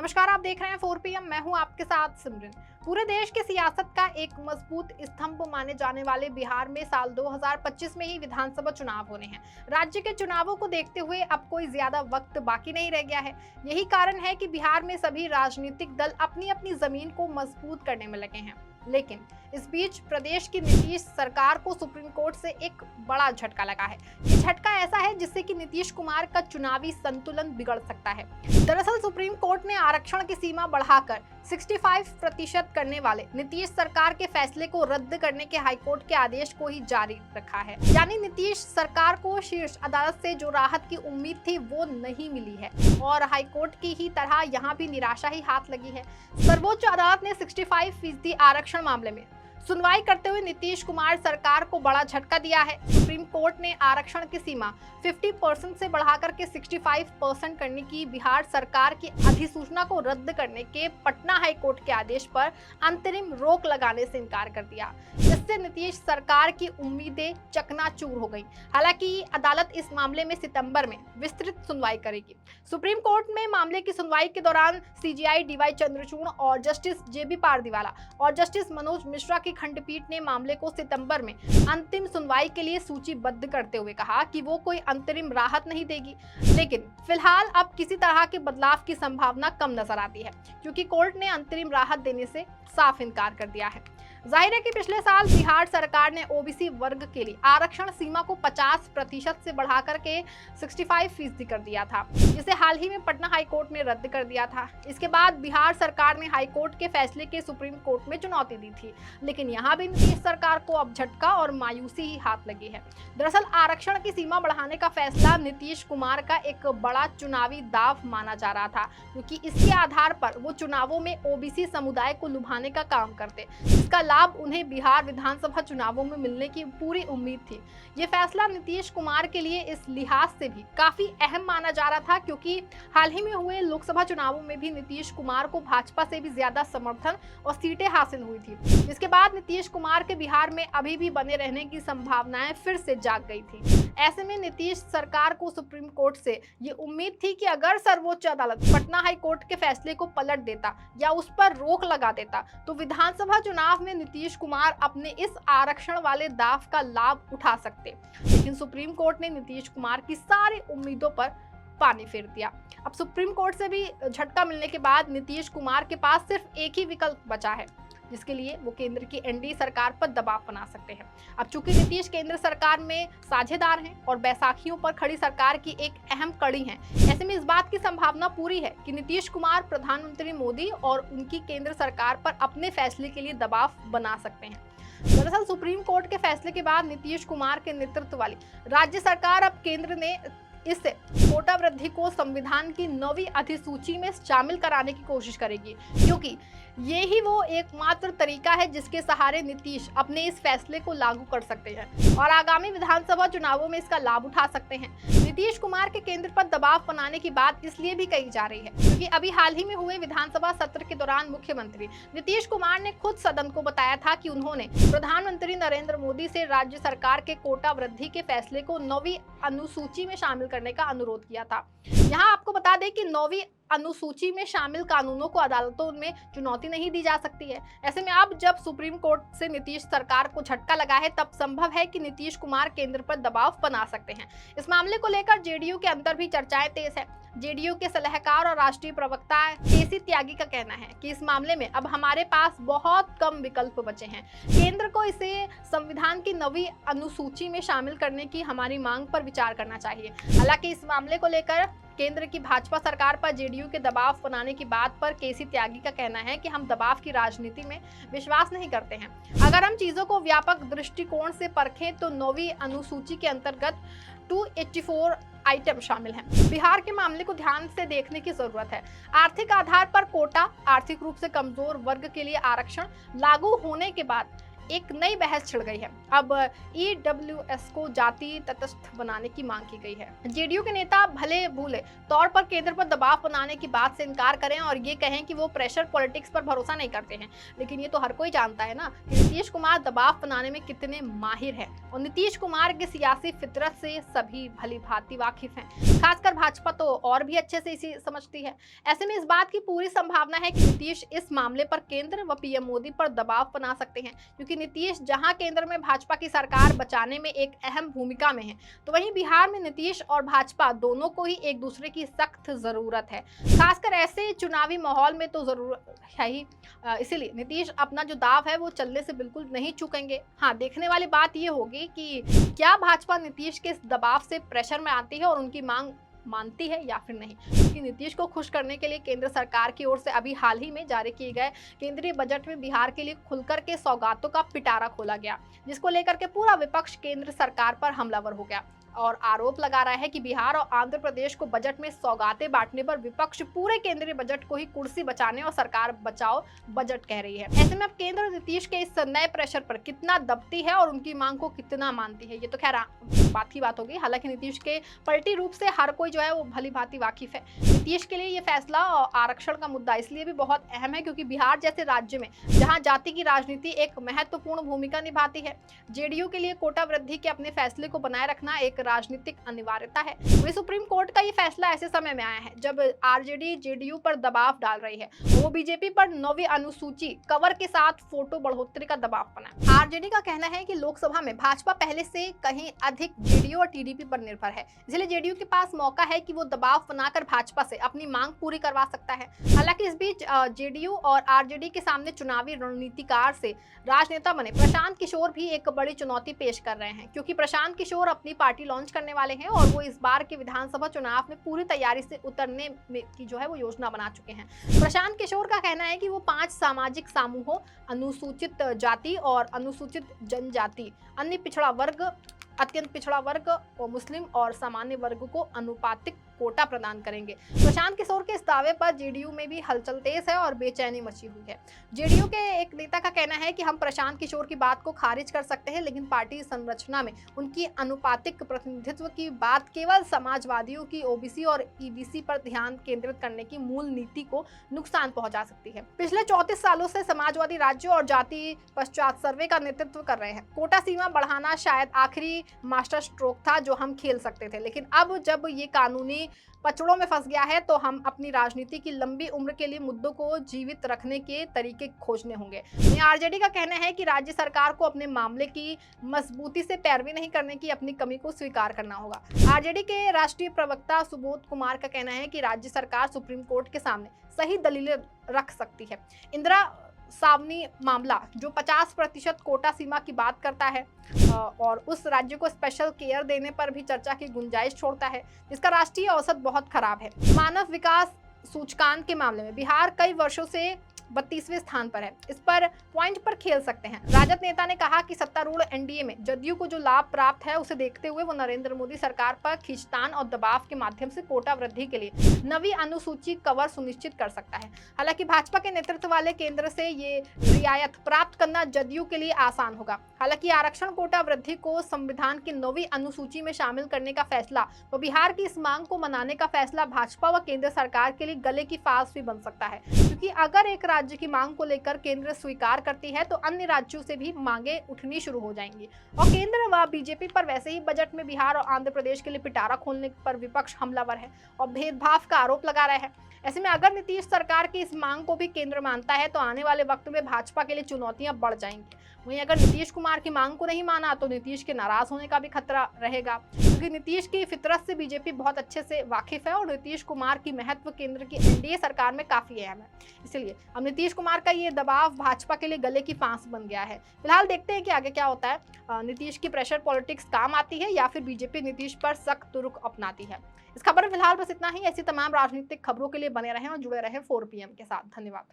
नमस्कार, आप देख रहे हैं 4 PM। मैं हूं आपके साथ सिमरन। पूरे देश की सियासत का एक मजबूत स्तंभ माने जाने वाले बिहार में साल 2025 में ही विधानसभा चुनाव होने हैं। राज्य के चुनावों को देखते हुए अब कोई ज्यादा वक्त बाकी नहीं रह गया है। यही कारण है कि बिहार में सभी राजनीतिक दल अपनी अपनी जमीन को मजबूत करने में लगे हैं। लेकिन इस बीच प्रदेश की नीतीश सरकार को सुप्रीम कोर्ट से एक बड़ा झटका लगा है। ये झटका ऐसा है जिससे कि नीतीश कुमार का चुनावी संतुलन बिगड़ सकता है। दरअसल सुप्रीम कोर्ट ने आरक्षण की सीमा बढ़ाकर 65% करने वाले नीतीश सरकार के फैसले को रद्द करने के हाईकोर्ट के आदेश को ही जारी रखा है। यानी नीतीश सरकार को शीर्ष अदालत से जो राहत की उम्मीद थी वो नहीं मिली है और हाईकोर्ट की ही तरह यहाँ भी निराशा ही हाथ लगी है। सर्वोच्च अदालत ने 65% आरक्षण मामले में सुनवाई करते हुए नीतीश कुमार सरकार को बड़ा झटका दिया है। सुप्रीम कोर्ट ने आरक्षण की सीमा 50% से बढ़ाकर के 65% करने की बिहार सरकार की अधिसूचना को रद्द करने के पटना हाई कोर्ट के आदेश पर अंतरिम रोक लगाने से इनकार कर दिया, जिससे नीतीश सरकार की उम्मीदें चकनाचूर हो गईं। हालांकि अदालत इस मामले में सितंबर में विस्तृत सुनवाई करेगी। सुप्रीम कोर्ट में मामले की सुनवाई के दौरान CJI DY चंद्रचूड़ और जस्टिस JB पारदीवाला और जस्टिस मनोज मिश्रा की खंडपीठ ने मामले को सितंबर में अंतिम सुनवाई के लिए सूचीबद्ध करते हुए कहा कि वो कोई अंतरिम राहत नहीं देगी, लेकिन फिलहाल अब किसी तरह के बदलाव की संभावना कम नजर आती है, क्योंकि कोर्ट ने अंतरिम राहत देने से साफ इनकार कर दिया है। जाहिर है कि पिछले साल बिहार सरकार ने OBC वर्ग के लिए आरक्षण सीमा को 50% से बढ़ाकर के 65% कर दिया था, जिसे हाल ही में पटना हाई कोर्ट ने रद्द कर दिया था। इसके बाद बिहार सरकार ने हाई कोर्ट के फैसले के सुप्रीम कोर्ट में चुनौती दी थी, लेकिन यहाँ भी नीतीश सरकार को अब झटका और मायूसी ही हाथ लगी है। दरअसल आरक्षण की सीमा बढ़ाने का फैसला नीतीश कुमार का एक बड़ा चुनावी दाव माना जा रहा था, क्योंकि इसके आधार पर वो चुनावों में OBC समुदाय को लुभाने का काम करते, जिसका लाभ उन्हें बिहार विधानसभा चुनावों में मिलने की पूरी उम्मीद थी। ये फैसला नीतीश कुमार के लिए इस लिहाज से भी काफी अहम माना जा रहा था, क्योंकि हाल ही में हुए लोकसभा चुनावों में भी नीतीश कुमार को भाजपा से भी ज्यादा समर्थन और सीटें हासिल हुई थी, जिसके बाद नीतीश कुमार के बिहार में अभी भी बने रहने की संभावनाएं फिर से जाग गई थी। ऐसे में नीतीश सरकार को सुप्रीम कोर्ट से ये उम्मीद थी कि अगर सर्वोच्च अदालत पटना हाई कोर्ट के फैसले को पलट देता या उस पर रोक लगा देता तो विधानसभा चुनाव में नीतीश कुमार अपने इस आरक्षण वाले दाव का लाभ उठा सकते। लेकिन सुप्रीम कोर्ट ने नीतीश कुमार की सारी उम्मीदों पर पानी फेर दिया। अब सुप्रीम कोर्ट से भी झटका मिलने के बाद नीतीश कुमार के पास सिर्फ एक ही विकल्प बचा है, जिसके लिए वो केंद्र की NDA सरकार पर दबाव बना सकते हैं। अब चूंकि नीतीश केंद्र सरकार में साझेदार हैं और बैसाखियों पर खड़ी सरकार की एक अहम कड़ी हैं, ऐसे में इस बात की संभावना पूरी है कि नीतीश कुमार प्रधानमंत्री मोदी और उनकी केंद्र सरकार पर अपने फैसले के लिए दबाव बना सकते हैं। दरअसल सुप्रीम कोर्ट के फैसले के बाद नीतीश कुमार के नेतृत्व वाली राज्य सरकार अब केंद्र ने इससे कोटा वृद्धि को संविधान की 9वीं अधिसूची में शामिल कराने की कोशिश करेगी, क्योंकि ये ही वो एकमात्र तरीका है जिसके सहारे नीतीश अपने इस फैसले को लागू कर सकते हैं और आगामी विधानसभा चुनावों में इसका लाभ उठा सकते हैं। नीतीश कुमार के केंद्र पर दबाव बनाने की बात इसलिए भी कही जा रही है क्योंकि अभी हाल ही में हुए विधानसभा सत्र के दौरान मुख्यमंत्री नीतीश कुमार ने खुद सदन को बताया था कि उन्होंने प्रधानमंत्री नरेंद्र मोदी से राज्य सरकार के कोटा वृद्धि के फैसले को 9वीं अनुसूची में शामिल करने का अनुरोध किया था। यहाँ आपको बता दें कि 9वीं अनुसूची में शामिल कानूनों को अदालतों में चुनौती नहीं दी जा सकती है। ऐसे में अब जब सुप्रीम कोर्ट से नीतीश सरकार को झटका लगा है, तब संभव है कि नीतीश कुमार केंद्र पर दबाव बना सकते हैं। इस मामले को लेकर JDU के अंदर भी चर्चाएं तेज है। JDU के सलाहकार और राष्ट्रीय प्रवक्ता KC त्यागी का कहना है कि इस मामले में अब हमारे पास बहुत कम विकल्प बचे हैं। केंद्र को इसे संविधान की 9वीं अनुसूची में शामिल करने की हमारी मांग पर विचार करना चाहिए। हालांकि इस मामले को लेकर केंद्र की भाजपा सरकार पर JDU के दबाव बनाने की बात पर KC त्यागी का कहना है कि हम दबाव की राजनीति में विश्वास नहीं करते हैं। अगर हम चीजों को व्यापक दृष्टिकोण से परखें तो 9वीं अनुसूची के अंतर्गत 284 आइटम शामिल हैं। बिहार के मामले को ध्यान से देखने की जरूरत है। आर्थिक आधार पर कोटा, आर्थिक रूप से कमजोर वर्ग के लिए आरक्षण लागू होने के बाद एक नई बहस छिड़ गई है। अब ईडब्ल्यूएस को जाति तटस्थ बनाने की मांग की गई है। जेडीयू के नेता भले भूले तौर पर केंद्र पर दबाव बनाने की बात से इनकार करें और ये कहें कि वो प्रेशर पॉलिटिक्स पर भरोसा नहीं करते हैं, लेकिन ये तो हर कोई जानता है ना कि नीतीश कुमार दबाव बनाने में कितने माहिर हैं और नीतीश कुमार की सियासी फितरत से सभी भली भांति वाकिफ हैं। खासकर भाजपा तो और भी अच्छे से इसे समझती है। ऐसे में इस बात की पूरी संभावना है कि नीतीश इस मामले पर केंद्र व पीएम मोदी पर दबाव बना सकते हैं, क्योंकि नीतीश जहां केंद्र में भाजपा की सरकार बचाने में एक अहम भूमिका में है, तो वहीं बिहार में नीतीश और भाजपा दोनों को ही एक दूसरे की सख्त जरूरत है। खासकर ऐसे चुनावी माहौल में तो जरूरत है ही। इसीलिए नीतीश अपना जो दाव है वो चलने से बिल्कुल नहीं चूकेंगे। हाँ, देखने वाली बात ये होगी कि क्या भाजपा नीतीश के इस दबाव से प्रेशर में आती है और उनकी मांग मानती है या फिर नहीं, क्योंकि नीतीश को खुश करने के लिए केंद्र सरकार की ओर से अभी हाल ही में जारी किए गए केंद्रीय बजट में बिहार के लिए खुलकर के सौगातों का पिटारा खोला गया, जिसको लेकर के पूरा विपक्ष केंद्र सरकार पर हमलावर हो गया और आरोप लगा रहा है कि बिहार और आंध्र प्रदेश को बजट में सौगातें बांटने पर विपक्ष पूरे केंद्रीय बजट को ही कुर्सी बचाने और सरकार बचाओ बजट कह रही है। ऐसे में अब केंद्र नीतीश के इस नए प्रेशर पर कितना दबती है और उनकी मांग को कितना मानती है, ये तो खैर बात की बात होगी। हालांकि नीतीश के पलटी रूप से हर कोई जो है वो भली भांति वाकिफ है। नीतीश के लिए ये फैसला और आरक्षण का मुद्दा इसलिए भी बहुत अहम है क्योंकि बिहार जैसे राज्य में जहां जाति की राजनीति एक महत्वपूर्ण भूमिका निभाती है, जेडीयू के लिए कोटा वृद्धि के अपने फैसले को बनाए रखना एक राजनीतिक अनिवार्यता है। वही सुप्रीम कोर्ट का ये फैसला ऐसे समय में आया है जब आरजेडी जेडीयू पर दबाव डाल रही है। वो बीजेपी पर 9वीं अनुसूची कवर के साथ फोटो बढ़ोतरी का दबाव बना। आरजेडी का कहना है कि लोकसभा में भाजपा पहले से कहीं अधिक जेडीयू और टीडीपी पर निर्भर है, इसलिए जेडीयू के पास मौका है कि वो दबाव बनाकर भाजपा से अपनी मांग पूरी करवा सकता है। हालांकि इस बीच जेडीयू और आरजेडी के सामने चुनावी रणनीतिकार से राजनेता बने प्रशांत किशोर भी एक बड़ी चुनौती पेश कर रहे हैं, क्योंकि प्रशांत किशोर अपनी पार्टी लॉन्च करने वाले हैं और वो इस बार के विधानसभा चुनाव में पूरी तैयारी से उतरने की जो है वो योजना बना चुके हैं। प्रशांत किशोर का कहना है कि वो 5 सामाजिक समूहों, अनुसूचित जाति और अनुसूचित जनजाति, अन्य पिछड़ा वर्ग, अत्यंत पिछड़ा वर्ग और मुस्लिम और सामान्य वर्ग को अनुपातिक कोटा प्रदान करेंगे। प्रशांत किशोर के इस दावे पर जेडीयू में भी हलचल तेज है और बेचैनी मची हुई है। जेडीयू के एक नेता का कहना है कि हम प्रशांत किशोर की बात को खारिज कर सकते हैं, लेकिन पार्टी संरचना में उनकी अनुपातिक प्रतिनिधित्व की बात केवल समाजवादियों की ओबीसी और ईबीसी पर ध्यान केंद्रित करने की मूल नीति को नुकसान पहुंचा सकती है। पिछले 34 सालों से समाजवादी राज्यों और जाति पश्चात सर्वे का नेतृत्व कर रहे हैं। कोटा सीमा बढ़ाना शायद आखिरी मास्टर स्ट्रोक था जो हम खेल सकते थे, लेकिन अब जब ये कानूनी पचड़ों में फंस गया है तो हम अपनी राजनीति की लंबी उम्र के लिए मुद्दों को जीवित रखने के तरीके खोजने होंगे। आरजेडी का कहना है कि राज्य सरकार को अपने मामले की मजबूती से पैरवी नहीं करने की अपनी कमी को स्वीकार करना होगा। आरजेडी के राष्ट्रीय प्रवक्ता सुबोध कुमार का कहना है कि राज्य सरकार सुप्रीम कोर्ट के सामने सही दलीलें रख सकती है। इंदिरा सावनी मामला जो 50% कोटा सीमा की बात करता है और उस राज्य को स्पेशल केयर देने पर भी चर्चा की गुंजाइश छोड़ता है, जिसका राष्ट्रीय औसत बहुत खराब है। मानव विकास सूचकांक के मामले में बिहार कई वर्षों से 32वें स्थान पर है। इस पर पॉइंट पर खेल सकते हैं। राजद नेता ने कहा कि सत्तारूढ़ एनडीए में जदयू को जो लाभ प्राप्त है उसे देखते हुए वो नरेंद्र मोदी सरकार पर खींचतान और दबाव के माध्यम से कोटा वृद्धि के लिए 9वीं अनुसूची कवर सुनिश्चित कर सकता है। हालांकि भाजपा के नेतृत्व वाले केंद्र से ये रियायत प्राप्त करना जदयू के लिए आसान होगा। हालांकि आरक्षण कोटा वृद्धि को संविधान की 9वीं अनुसूची में शामिल करने का फैसला व बिहार की इस मांग को मनाने का फैसला भाजपा व केंद्र सरकार के लिए गले की फांस भी बन सकता है, क्योंकि अगर एक राज्य की मांग को लेकर केंद्र स्वीकार करती है तो अन्य राज्यों से भी मांगे उठनी शुरू हो जाएंगी। और केंद्र व बीजेपी पर वैसे ही बजट में बिहार और आंध्र प्रदेश के लिए पिटारा खोलने पर विपक्ष हमलावर है और भेदभाव का आरोप लगा रहा है। ऐसे में अगर नीतीश सरकार की इस मांग को भी केंद्र मानता है तो आने वाले वक्त में भाजपा के लिए चुनौतियां बढ़ जाएंगी। वहीं अगर नीतीश कुमार की मांग को नहीं माना तो नीतीश के नाराज होने का भी खतरा रहेगा, क्योंकि नीतीश की फितरत से बीजेपी बहुत अच्छे से वाकिफ है और नीतीश कुमार की महत्व केंद्र की एनडीए सरकार में काफी अहम है। इसलिए अब नीतीश कुमार का ये दबाव भाजपा के लिए गले की फांस बन गया है। फिलहाल देखते हैं कि आगे क्या होता है। नीतीश की प्रेशर पॉलिटिक्स काम आती है या फिर बीजेपी नीतीश पर सख्त रुख अपनाती है। इस खबर में फिलहाल बस इतना ही। ऐसी तमाम राजनीतिक खबरों के लिए बने रहें और जुड़े रहें 4 PM के साथ। धन्यवाद।